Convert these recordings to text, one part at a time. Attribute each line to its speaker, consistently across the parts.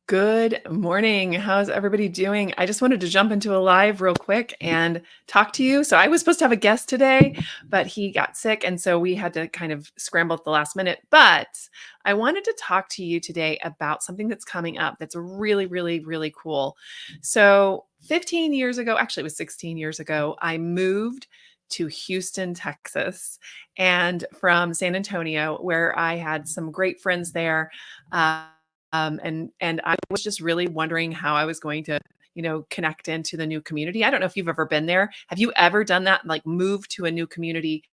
Speaker 1: Good morning. How's everybody doing? I just wanted to jump into a live real quick and talk to you. So I was supposed to have a guest today, but he got sick. And so we had to kind of scramble at the last minute. But I wanted to talk to you today about something that's coming up that's really, really, really cool. So 15 years ago, actually it was 16 years ago, I moved to Houston, Texas, and from San Antonio, where I had some great friends there. And I was just really wondering how I was going to, connect into the new community. I don't know if you've ever been there. Have you ever done that? Like moved to a new community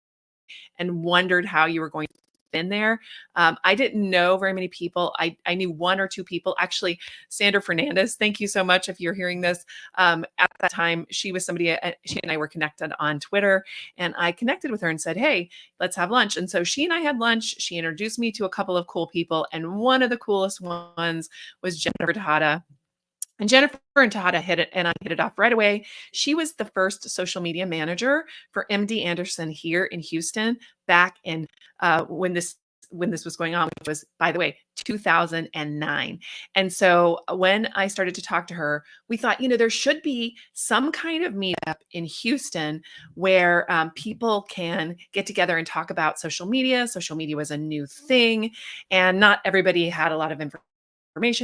Speaker 1: and wondered how you were going to fit in there? I didn't know very many people. I knew one or two people. Actually, Sandra Fernandez, thank you so much if you're hearing this. At that time, she was somebody, she and I were connected on Twitter, and I connected with her and said, hey, let's have lunch. And so she and I had lunch. She introduced me to a couple of cool people, and one of the coolest ones was Jennifer Tejada. And Jennifer and Tejada hit it, and I hit it off right away. She was the first social media manager for MD Anderson here in Houston back in when this was going on, which was, by the way, 2009. And so when I started to talk to her, we thought, there should be some kind of meetup in Houston where people can get together and talk about social media. Social media was a new thing, and not everybody had a lot of information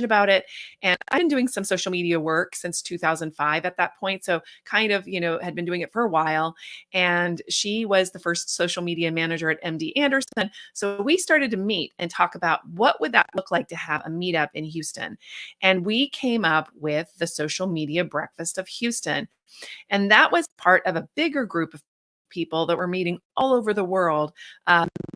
Speaker 1: about it. And I've been doing some social media work since 2005 at that point. So kind of, had been doing it for a while. And she was the first social media manager at MD Anderson. So we started to meet and talk about what would that look like to have a meetup in Houston. And we came up with the Social Media Breakfast of Houston. And that was part of a bigger group of people that were meeting all over the world.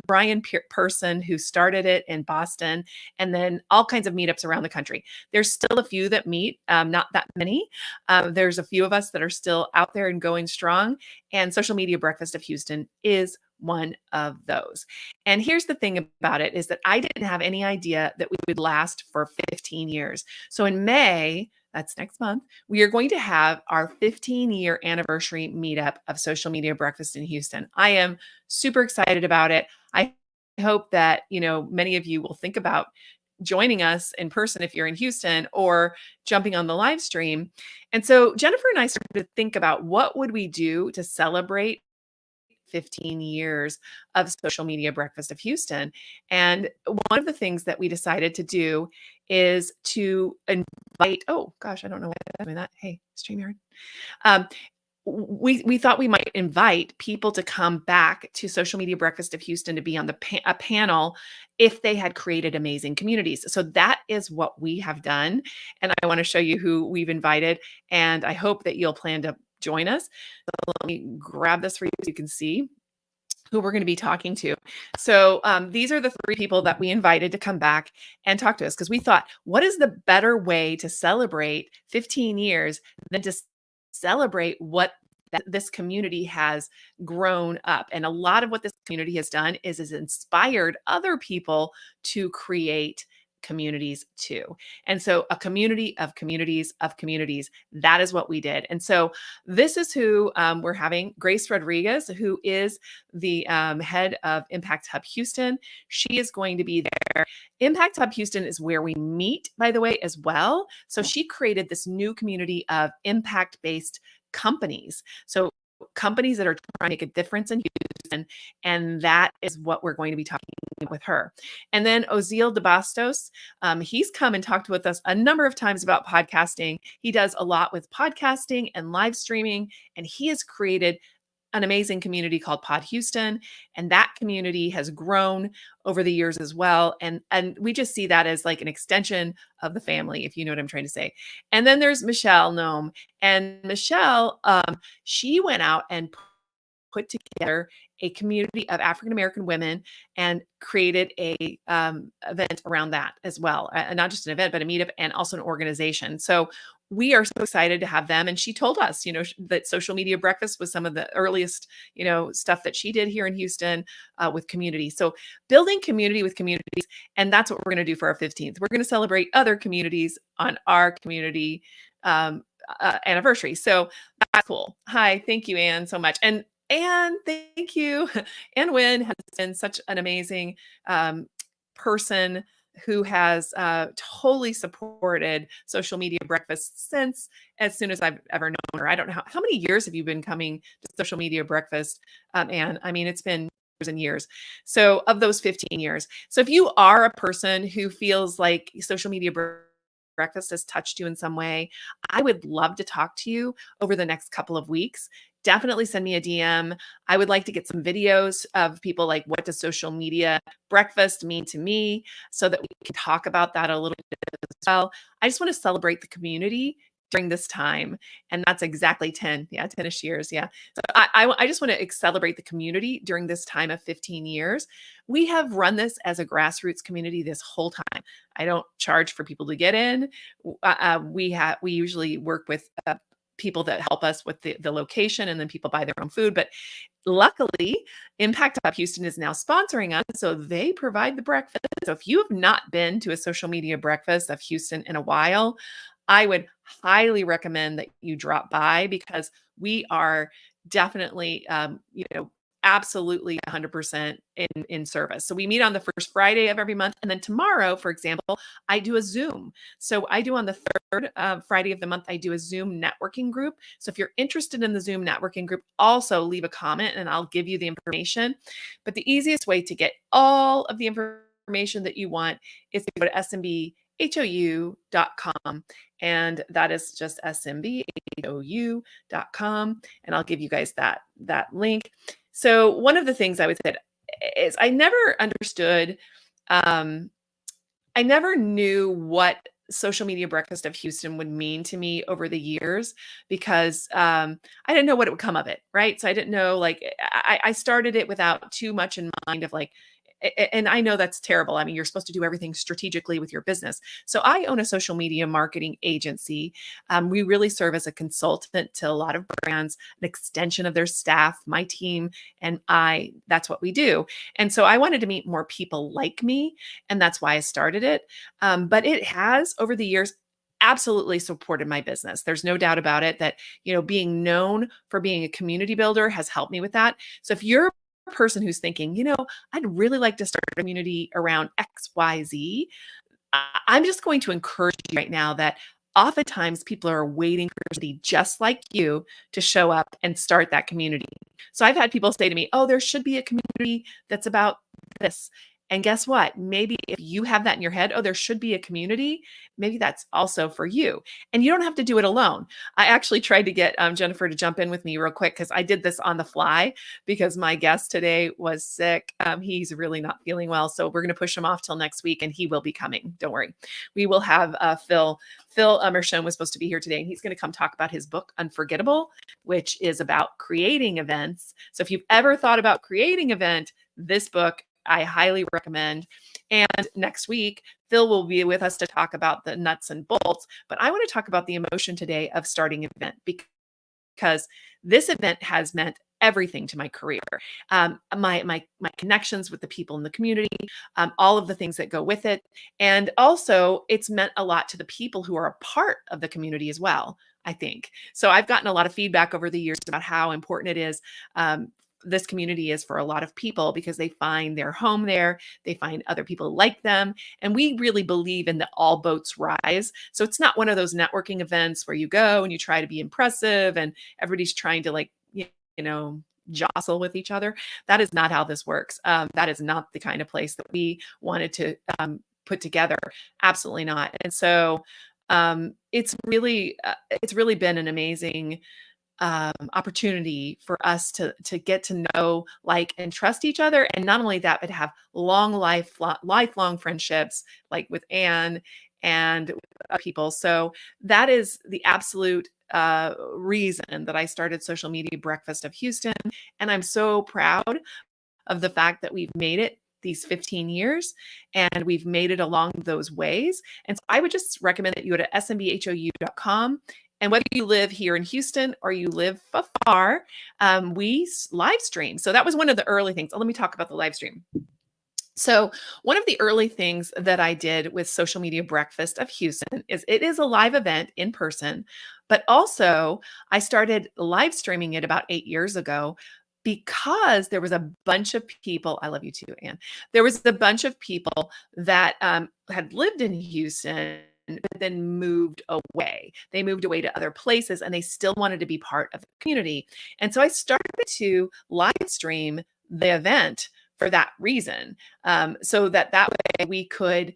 Speaker 1: Brian Person, who started it in Boston, and then all kinds of meetups around the country. There's still a few that meet, not that many. There's a few of us that are still out there and going strong. And Social Media Breakfast of Houston is one of those. And here's the thing about it is that I didn't have any idea that we would last for 15 years. So in May, that's next month, we are going to have our 15-year anniversary meetup of Social Media Breakfast in Houston. I am super excited about it. I hope that, many of you will think about joining us in person if you're in Houston or jumping on the live stream. And so Jennifer and I started to think about what would we do to celebrate 15 years of Social Media Breakfast of Houston. And one of the things that we decided to do is to invite, oh gosh, I don't know why I'm doing that. Hey, StreamYard. Um, we thought we might invite people to come back to Social Media Breakfast of Houston to be on a panel if they had created amazing communities. So that is what we have done. And I want to show you who we've invited. And I hope that you'll plan to join us. So let me grab this for you so you can see who we're going to be talking to. So these are the three people that we invited to come back and talk to us, because we thought, what is the better way to celebrate 15 years than to celebrate what this community has grown up? And a lot of what this community has done is inspired other people to create communities too. And so a community of communities of communities, that is what we did. And so this is who we're having: Grace Rodriguez, who is the head of Impact Hub Houston. She is going to be there. Impact Hub Houston is where we meet, by the way, as well. So she created this new community of impact-based companies. So companies that are trying to make a difference in Houston, and that is what we're going to be talking with her. And then Ozil de Bastos, he's come and talked with us a number of times about podcasting. He does a lot with podcasting and live streaming, and he has created an amazing community called Pod Houston, and that community has grown over the years as well. And we just see that as like an extension of the family, if you know what I'm trying to say. And then there's Michelle Nome, and Michelle, she went out and put together a community of African American women and created a event around that as well. Not just an event, but a meetup and also an organization. So we are so excited to have them. And she told us, that Social Media Breakfast was some of the earliest, stuff that she did here in Houston with community. So building community with communities. And that's what we're going to do for our 15th. We're going to celebrate other communities on our community anniversary. So that's cool. Hi, thank you, Anne, so much. And thank you. Ann Wynn has been such an amazing person who has totally supported social media breakfast since as soon as I've ever known her. I don't know how many years have you been coming to social media breakfast, Anne? I mean, it's been years and years. So of those 15 years. So if you are a person who feels like social media breakfast has touched you in some way, I would love to talk to you over the next couple of weeks. Definitely send me a DM. I would like to get some videos of people like, what does social media breakfast mean to me, so that we can talk about that a little bit as well. I just want to celebrate the community during this time. And that's exactly 10. Yeah, 10-ish years. Yeah. So I just want to celebrate the community during this time of 15 years. We have run this as a grassroots community this whole time. I don't charge for people to get in. We usually work with people that help us with the location, and then people buy their own food. But luckily, Impact Hub Houston is now sponsoring us, so they provide the breakfast. So if you have not been to a social media breakfast of Houston in a while, I would highly recommend that you drop by, because we are definitely, absolutely 100% in service. So we meet on the first Friday of every month. And then tomorrow, for example, I do a Zoom. So I do on the third Friday of the month, I do a Zoom networking group. So if you're interested in the Zoom networking group, also leave a comment and I'll give you the information. But the easiest way to get all of the information that you want is to go to SMBHOU.com. And that is just SMBHOU.com. And I'll give you guys that link. So one of the things I would say is I never understood, I never knew what social media breakfast of Houston would mean to me over the years, because I didn't know what it would come of it, right? So I didn't know, like, I started it without too much in mind of like, and I know that's terrible. I mean, you're supposed to do everything strategically with your business. So I own a social media marketing agency. We really serve as a consultant to a lot of brands, an extension of their staff, my team, and that's what we do. And so I wanted to meet more people like me, and that's why I started it. But it has, over the years, absolutely supported my business. There's no doubt about it that, being known for being a community builder has helped me with that. So if you're person who's thinking, I'd really like to start a community around XYZ, I'm just going to encourage you right now that oftentimes people are waiting for somebody just like you to show up and start that community. So I've had people say to me, oh, there should be a community that's about this. And guess what? Maybe if you have that in your head, oh, there should be a community, maybe that's also for you. And you don't have to do it alone. I actually tried to get Jennifer to jump in with me real quick, because I did this on the fly because my guest today was sick. He's really not feeling well. So we're going to push him off till next week, and he will be coming. Don't worry. We will have Phil Mershon was supposed to be here today, and he's going to come talk about his book, Unforgettable, which is about creating events. So if you've ever thought about creating an event, this book I highly recommend. And next week, Phil will be with us to talk about the nuts and bolts. But I want to talk about the emotion today of starting an event, because this event has meant everything to my career, my connections with the people in the community, all of the things that go with it. And also it's meant a lot to the people who are a part of the community as well, I think. So I've gotten a lot of feedback over the years about how important it is, this community is for a lot of people, because they find their home there, they find other people like them, and we really believe in the all boats rise. So it's not one of those networking events where you go and you try to be impressive and everybody's trying to, like, jostle with each other. That is not how this works. That is not the kind of place that we wanted to put together. Absolutely not. And so it's really been an amazing opportunity for us to get to know, like, and trust each other. And not only that, but have lifelong friendships, like with Anne and with other people. So that is the absolute reason that I started Social Media Breakfast of Houston. And I'm so proud of the fact that we've made it these 15 years, and we've made it along those ways. And so I would just recommend that you go to SMBHOU.com. And whether you live here in Houston or you live afar, we live stream. So that was one of the early things. Let me talk about the live stream. So one of the early things that I did with Social Media Breakfast of Houston is it is a live event in person, but also I started live streaming it about 8 years ago, because there was a bunch of people, I love you too, Anne. There was a bunch of people that had lived in Houston, but then moved away. They moved away to other places and they still wanted to be part of the community. And so I started to live stream the event for that reason, so that way we could,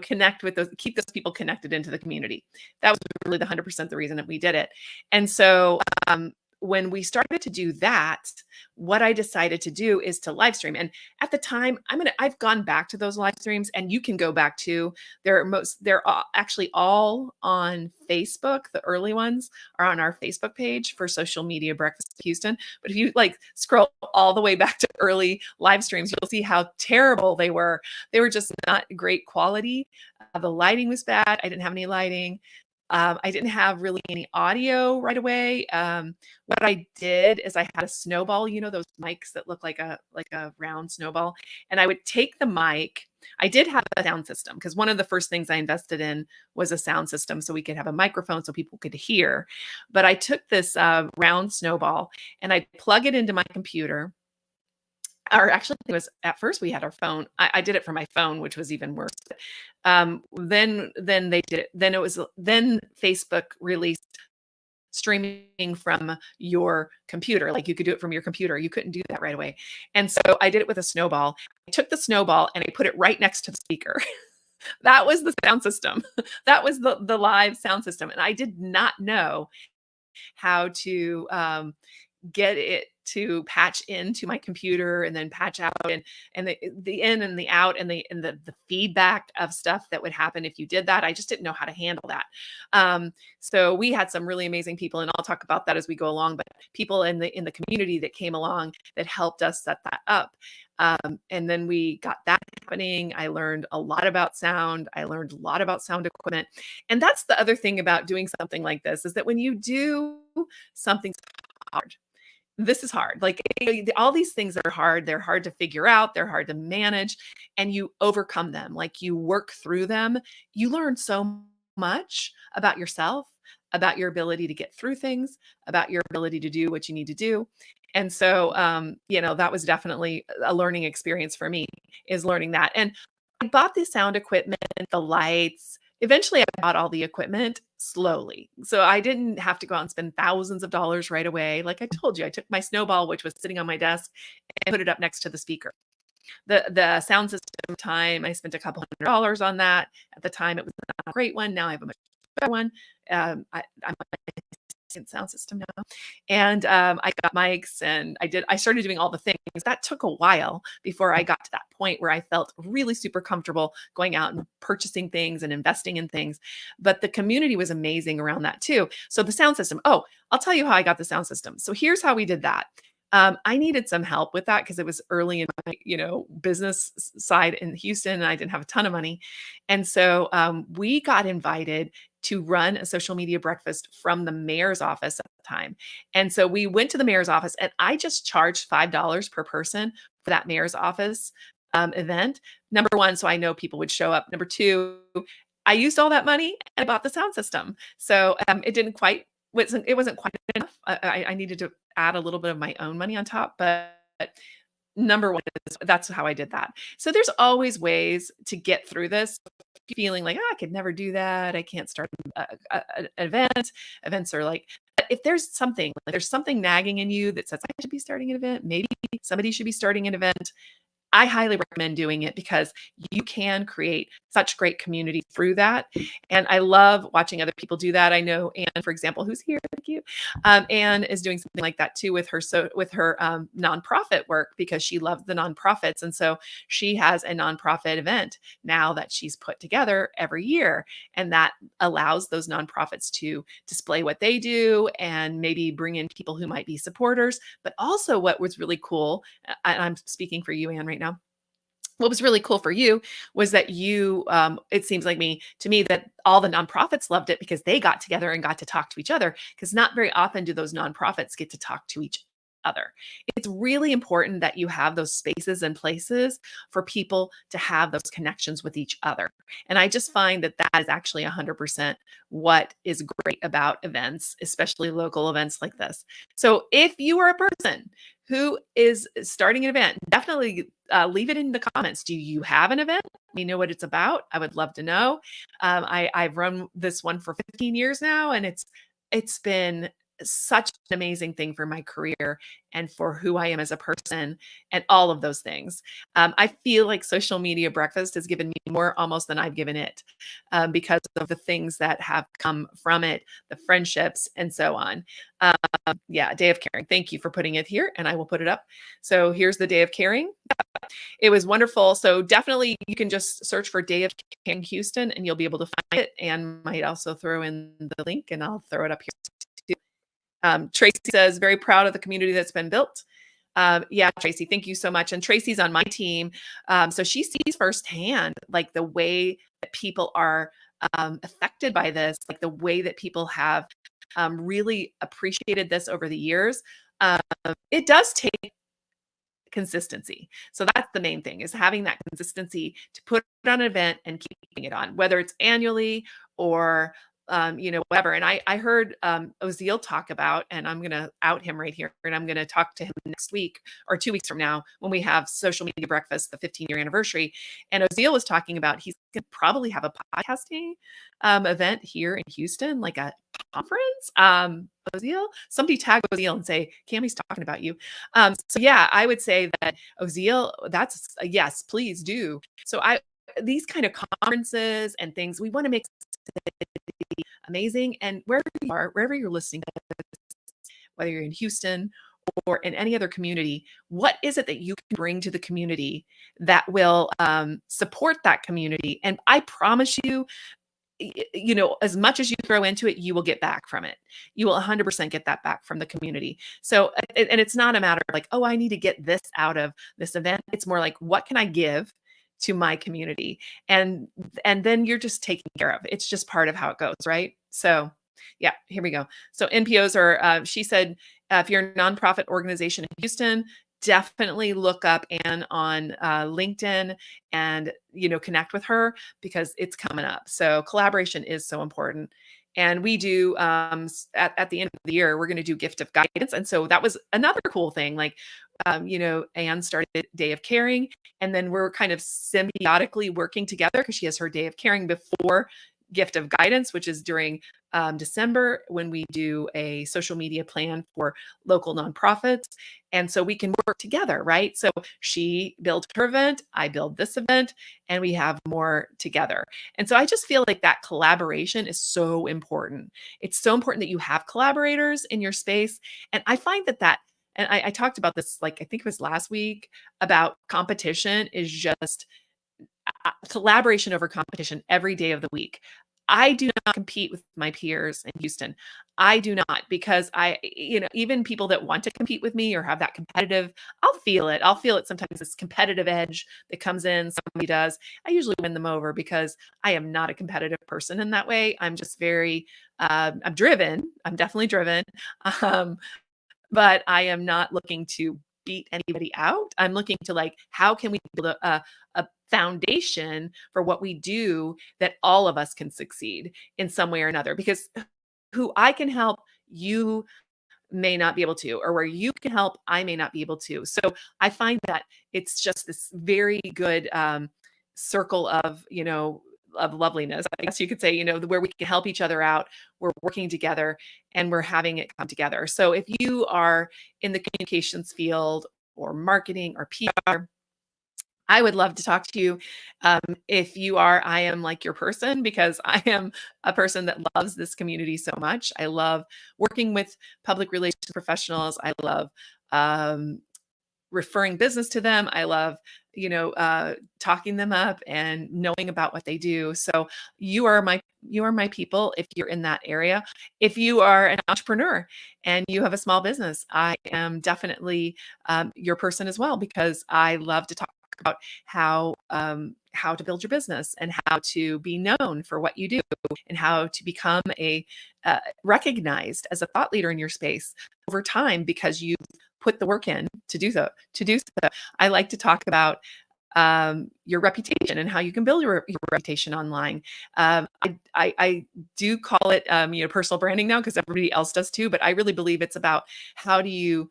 Speaker 1: connect with those, keep those people connected into the community. That was really the 100% the reason that we did it. And so when we started to do that, what I decided to do is to live stream. And at the time, I've gone back to those live streams, and you can go back to. Actually all on Facebook. The early ones are on our Facebook page for Social Media Breakfast Houston. But if you scroll all the way back to early live streams, you'll see how terrible they were. They were just not great quality. The lighting was bad. I didn't have any lighting. I didn't have really any audio right away. What I did is I had a snowball, those mics that look like a round snowball, and I would take the mic. I did have a sound system because one of the first things I invested in was a sound system so we could have a microphone so people could hear. But I took this round snowball and I'd plug it into my computer. Or actually, it was at first we had our phone. I did it for my phone, which was even worse. Then they did it. Then Facebook released streaming from your computer. Like you could do it from your computer. You couldn't do that right away. And so I did it with a snowball. I took the snowball and I put it right next to the speaker. That was the sound system. That was the live sound system. And I did not know how to get it to patch into my computer and then patch out, and the in and the out and the feedback of stuff that would happen if you did that. I just didn't know how to handle that. So we had some really amazing people, and I'll talk about that as we go along, but people in the community that came along that helped us set that up. And then we got that happening. I learned a lot about sound. I learned a lot about sound equipment. And that's the other thing about doing something like this, is that when you do something hard, this is hard. Like all these things are hard. They're hard to figure out. They're hard to manage, and you overcome them. Like you work through them. You learn so much about yourself, about your ability to get through things, about your ability to do what you need to do. And so, that was definitely a learning experience for me, is learning that. And I bought the sound equipment, the lights. Eventually, I bought all the equipment slowly. So I didn't have to go out and spend thousands of dollars right away. Like I told you, I took my snowball, which was sitting on my desk, and put it up next to the speaker. The sound system time, I spent a couple $100s on that. At the time, it was not a great one. Now I have a much better one. I'm sound system now. And I got mics, and I started doing all the things. That took a while before I got to that point where I felt really super comfortable going out and purchasing things and investing in things. But the community was amazing around that too. So the sound system, I'll tell you how I got the sound system. So here's how we did that. I needed some help with that because it was early in my, business side in Houston, and I didn't have a ton of money. And so we got invited to run a social media breakfast from the mayor's office at the time. And so we went to the mayor's office, and I just charged $5 per person for that mayor's office event. Number one, so I know people would show up. Number two, I used all that money and I bought the sound system. So it wasn't quite enough. I needed to add a little bit of my own money on top, but number one is that's how I did that. So there's always ways to get through this. Feeling like, I could never do that. I can't start an event. Events are like, if there's something nagging in you that says I should be starting an event, maybe somebody should be starting an event, I highly recommend doing it because you can create such great community through that. And I love watching other people do that. I know Anne, for example, who's here. Thank you. Anne is doing something like that too with her nonprofit work, because she loves the nonprofits. And so she has a nonprofit event now that she's put together every year. And that allows those nonprofits to display what they do and maybe bring in people who might be supporters. But also what was really cool, I'm speaking for you, Anne, right now. What was really cool for you was that you, it seems like to me that all the nonprofits loved it because they got together and got to talk to each other, because not very often do those nonprofits get to talk to each other. It's really important that you have those spaces and places for people to have those connections with each other. And I just find that that is actually 100% what is great about events, especially local events like this. So if you are a person who is starting an event, definitely leave it in the comments. Do you have an event? Let me know what it's about. I would love to know. I've run this one for 15 years now, and it's been such an amazing thing for my career and for who I am as a person and all of those things. I feel like social media breakfast has given me more almost than I've given it, because of the things that have come from it, the friendships and so on. Yeah, Day of Caring. Thank you for putting it here, and I will put it up. So here's the Day of Caring. It was wonderful. So definitely you can just search for Day of Caring Houston and you'll be able to find it, and might also throw in the link and I'll throw it up here too. Tracy says, very proud of the community that's been built. Yeah, Tracy, thank you so much. And Tracy's on my team. So she sees firsthand like the way that people are affected by this, like the way that people have really appreciated this over the years. It does take consistency. So that's the main thing, is having that consistency to put on an event and keeping it on, whether it's annually or whatever. And I heard Oziel talk about, and I'm going to out him right here, and I'm going to talk to him next week or 2 weeks from now when we have social media breakfast, the 15-year anniversary. And Oziel was talking about he's going to probably have a podcasting event here in Houston, like a conference. Oziel, somebody tag Oziel and say, Cammie's talking about you. So yeah, I would say that Oziel, that's a yes, please do. So these kind of conferences and things, we want to make amazing. And wherever you are, wherever you're listening, whether you're in Houston or in any other community, what is it that you can bring to the community that will support that community? And I promise you, as much as you throw into it, you will get back from it. You will 100% get that back from the community. So, and it's not a matter of like, oh, I need to get this out of this event. It's more like, what can I give to my community? And then you're just taken care of. It's just part of how it goes, right? So yeah, here we go. So NPOs are, she said, if you're a nonprofit organization in Houston, definitely look up Anne on LinkedIn and, connect with her, because it's coming up. So collaboration is so important. And we do, at the end of the year, we're going to do gift of guidance. And so that was another cool thing. Like, Anne started Day of Caring, and then we're kind of symbiotically working together, because she has her Day of Caring before gift of guidance, which is during December, when we do a social media plan for local nonprofits. And so we can work together, right? So she built her event, I build this event, and we have more together. And so I just feel like that collaboration is so important. It's so important that you have collaborators in your space. And I find that and I talked about this, like, I think it was last week, about competition is just collaboration over competition every day of the week. I do not compete with my peers in Houston. I do not, because even people that want to compete with me or have that competitive, I'll feel it. I'll feel it sometimes, this competitive edge that comes in, somebody does. I usually win them over, because I am not a competitive person in that way. I'm just very, I'm driven. I'm definitely driven. But I am not looking to beat anybody out. I'm looking to, like, how can we build a foundation for what we do that all of us can succeed in some way or another? Because who I can help, you may not be able to, or where you can help, I may not be able to. So I find that it's just this very good circle of loveliness, I guess you could say, where we can help each other out. We're working together and we're having it come together. So if you are in the communications field or marketing or PR, I would love to talk to you. If you are, I am like your person, because I am a person that loves this community so much. I love working with public relations professionals. I love referring business to them. I love, talking them up and knowing about what they do. So you are my people if you're in that area. If you are an entrepreneur and you have a small business, I am definitely your person as well, because I love to talk about how to build your business and how to be known for what you do and how to become recognized as a thought leader in your space over time, because you've put the work in to do so. I like to talk about your reputation and how you can build your reputation online. I do call it personal branding now because everybody else does too, but I really believe it's about how do you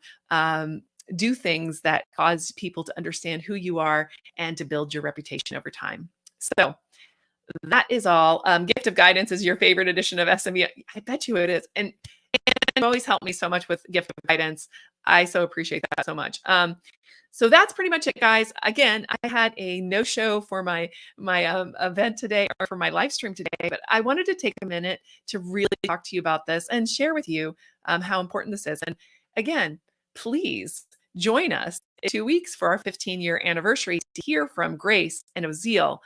Speaker 1: do things that cause people to understand who you are and to build your reputation over time. So that is all. Gift of Guidance is your favorite edition of SME. I bet you it is. And you've always helped me so much with Gift of Guidance. I so appreciate that so much. So that's pretty much it, guys. Again, I had a no show for my event today, or for my live stream today, but I wanted to take a minute to really talk to you about this and share with you how important this is. And again, please join us in 2 weeks for our 15-year anniversary to hear from Grace and Ozeal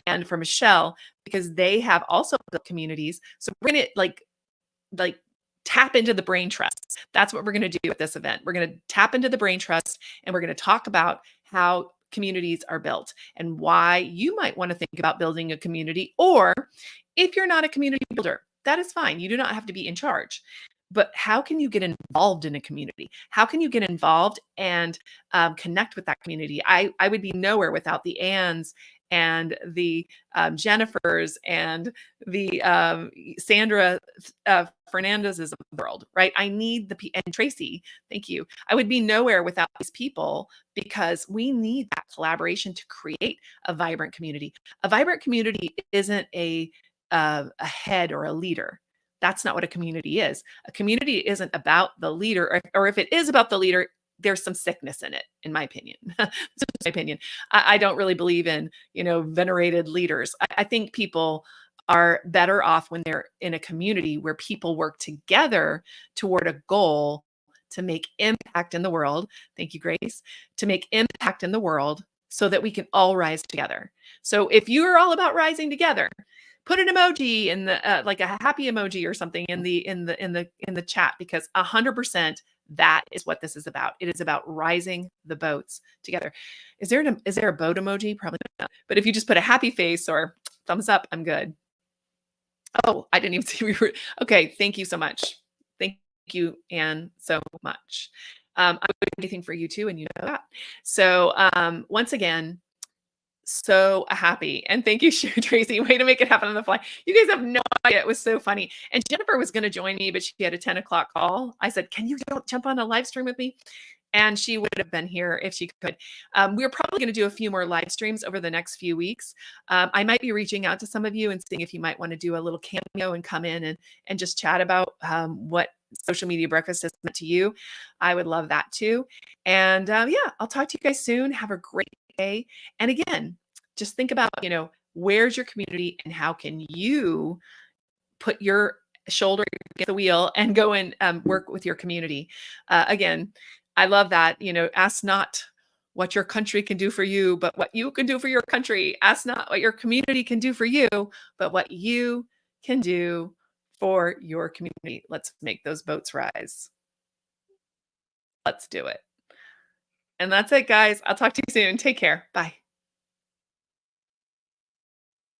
Speaker 1: and from Michelle, because they have also built communities. So we're gonna like tap into the brain trust. That's what we're going to do at this event. We're going to tap into the brain trust, and we're going to talk about how communities are built and why you might want to think about building a community. Or if you're not a community builder, that is fine. You do not have to be in charge. But how can you get involved in a community? How can you get involved and connect with that community? I would be nowhere without the Anns and the Jennifers and the Sandra Fernandez's of the world, right? I need and Tracy, thank you. I would be nowhere without these people, because we need that collaboration to create a vibrant community. A vibrant community isn't a head or a leader. That's not what a community is. A community isn't about the leader, or if it is about the leader, there's some sickness in it, in my opinion. I don't really believe in, venerated leaders. I think people are better off when they're in a community where people work together toward a goal to make impact in the world. Thank you, Grace. To make impact in the world so that we can all rise together. So if you're all about rising together, put an emoji in the like a happy emoji or something in the chat, because 100% that is what this is about. It is about rising the boats together. Is there a boat emoji? Probably not. But if you just put a happy face or thumbs up, I'm good. Oh, I didn't even see we were. Okay, thank you so much. Thank you, Anne, so much. I would do anything for you too, and you know that. So once again, so happy. And thank you, Tracy. Way to make it happen on the fly. You guys have no idea. It was so funny. And Jennifer was going to join me, but she had a 10 o'clock call. I said, can you jump on a live stream with me? And she would have been here if she could. We're probably going to do a few more live streams over the next few weeks. I might be reaching out to some of you and seeing if you might want to do a little cameo and come in and just chat about what social media breakfast has meant to you. I would love that too. And yeah, I'll talk to you guys soon. Have a great day. And again, just think about, where's your community and how can you put your shoulder against the wheel and go and work with your community. Again, I love that, ask not what your country can do for you, but what you can do for your country. Ask not what your community can do for you, but what you can do for your community. Let's make those boats rise. Let's do it. And that's it, guys. I'll talk to you soon. Take care. Bye.